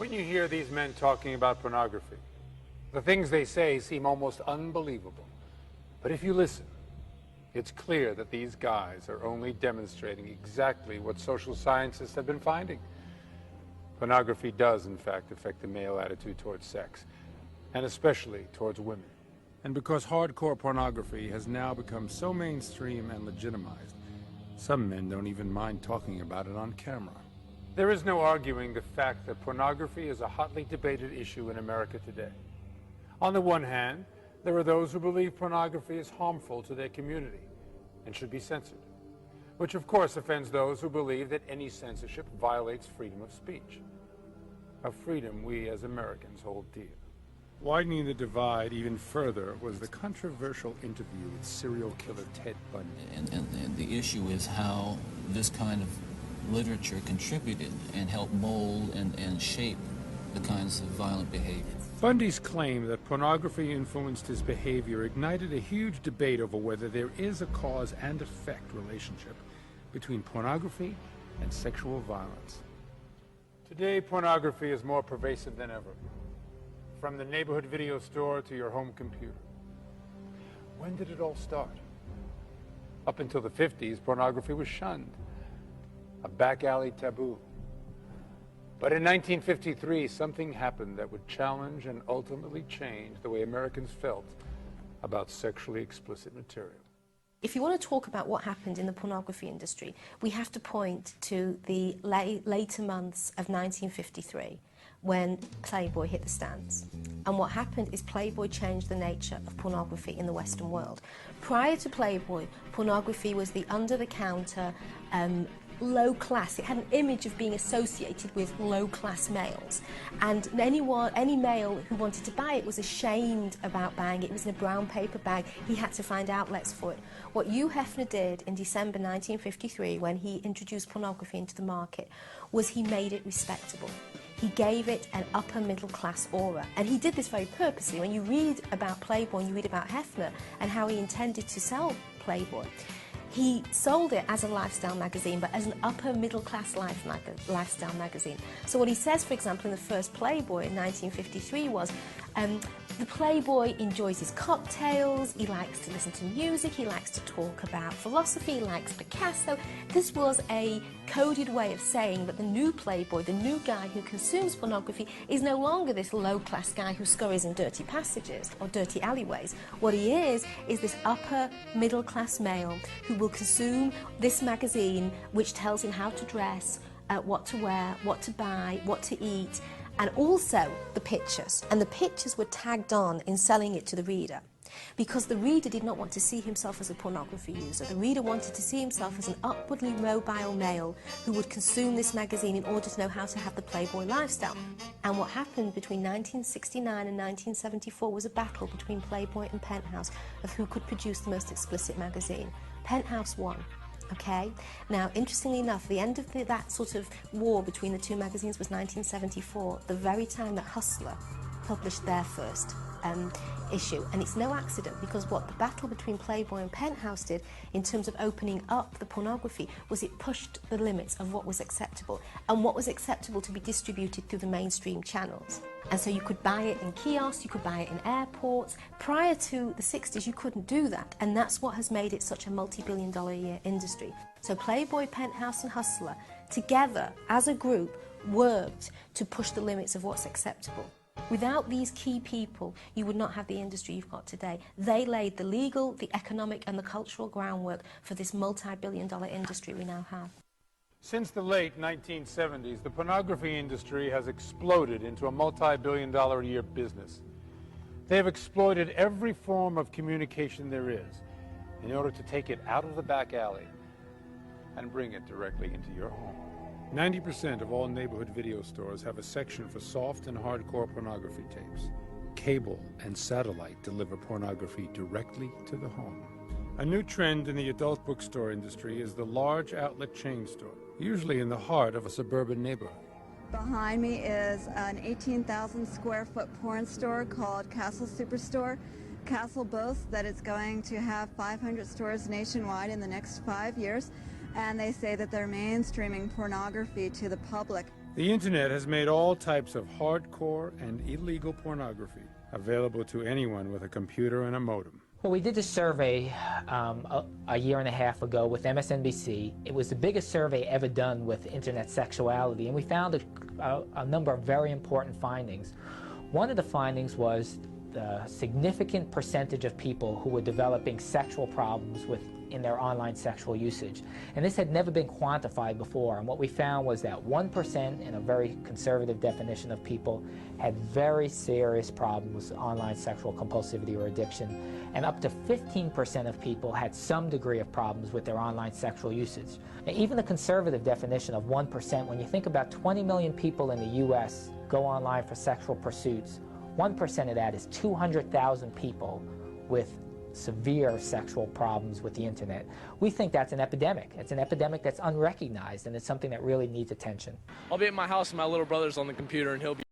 When you hear these men talking about pornography, the things they say seem almost unbelievable. But if you listen, it's clear that these guys are only demonstrating exactly what social scientists have been finding. Pornography does, in fact, affect the male attitude towards sex, and especially towards women. And because hardcore pornography has now become so mainstream and legitimized, some men don't even mind talking about it on camera. There is no arguing the fact that pornography is a hotly debated issue in America today. On the one hand, there are those who believe pornography is harmful to their community and should be censored, which of course offends those who believe that any censorship violates freedom of speech, a freedom we as Americans hold dear. Widening the divide even further was the controversial interview with serial killer Ted Bundy. And the issue is how this kind of literature contributed and helped mold and shape the kinds of violent behavior. Bundy's claim that pornography influenced his behavior ignited a huge debate over whether there is a cause and effect relationship between pornography and sexual violence. Today, pornography is more pervasive than ever, from the neighborhood video store to your home computer. When did it all start? Up until the 50s, pornography was shunned, a back alley taboo. But in 1953, something happened that would challenge and ultimately change the way Americans felt about sexually explicit material. If you want to talk about what happened in the pornography industry, we have to point to the later months of 1953, when Playboy hit the stands. And what happened is Playboy changed the nature of pornography in the Western world. Prior to Playboy, pornography was the under-the-counter, low class. It had an image of being associated with low-class males, and any male who wanted to buy it was ashamed about buying it. It was in a brown paper bag. He had to find outlets for it. What Hugh Hefner did in December 1953, when he introduced pornography into the market, was he made it respectable. He gave it an upper middle class aura, and he did this very purposely. When you read about Playboy and you read about Hefner and how he intended to sell Playboy, he sold it as a lifestyle magazine, but as an upper middle class lifestyle magazine. So what he says, for example, in the first Playboy in 1953 was, the Playboy enjoys his cocktails, he likes to listen to music, he likes to talk about philosophy, he likes Picasso. This was a coded way of saying that the new Playboy, the new guy who consumes pornography, is no longer this low-class guy who scurries in dirty passages or dirty alleyways. What he is this upper middle-class male who will consume this magazine, which tells him how to dress, what to wear, what to buy, what to eat, and also the pictures. And the pictures were tagged on in selling it to the reader, because the reader did not want to see himself as a pornography user. The reader wanted to see himself as an upwardly mobile male who would consume this magazine in order to know how to have the Playboy lifestyle. And what happened between 1969 and 1974 was a battle between Playboy and Penthouse of who could produce the most explicit magazine. Penthouse won. Okay? Now, interestingly enough, the end of that sort of war between the two magazines was 1974, the very time that Hustler published their first issue. And it's no accident, because what the battle between Playboy and Penthouse did in terms of opening up the pornography was it pushed the limits of what was acceptable and what was acceptable to be distributed through the mainstream channels. And so you could buy it in kiosks, you could buy it in airports. Prior to the 60s, you couldn't do that, and that's what has made it such a multi-billion-dollar-a-year industry. So Playboy, Penthouse and Hustler, together as a group, worked to push the limits of what's acceptable. Without these key people, you would not have the industry you've got today. They laid the legal, the economic and the cultural groundwork for this multi-billion-dollar industry we now have. Since the late 1970s, the pornography industry has exploded into a multi-billion-dollar-a-year business. They have exploited every form of communication there is in order to take it out of the back alley and bring it directly into your home. 90% of all neighborhood video stores have a section for soft and hardcore pornography tapes. Cable and satellite deliver pornography directly to the home. A new trend in the adult bookstore industry is the large outlet chain store, usually in the heart of a suburban neighborhood. Behind me is an 18,000 square foot porn store called Castle Superstore. Castle boasts that it's going to have 500 stores nationwide in the next 5 years, and they say that they're mainstreaming pornography to the public. The internet has made all types of hardcore and illegal pornography available to anyone with a computer and a modem. Well, we did this survey a year and a half ago with MSNBC. It was the biggest survey ever done with internet sexuality, and we found a number of very important findings. One of the findings was the significant percentage of people who were developing sexual problems in their online sexual usage. And this had never been quantified before, and what we found was that 1%, in a very conservative definition of people, had very serious problems with online sexual compulsivity or addiction, and up to 15% of people had some degree of problems with their online sexual usage. Now, even the conservative definition of 1%, when you think about 20 million people in the US go online for sexual pursuits, 1% of that is 200,000 people with severe sexual problems with the internet. We think that's an epidemic. It's an epidemic that's unrecognized, and it's something that really needs attention. I'll be at my house and my little brother's on the computer, and he'll be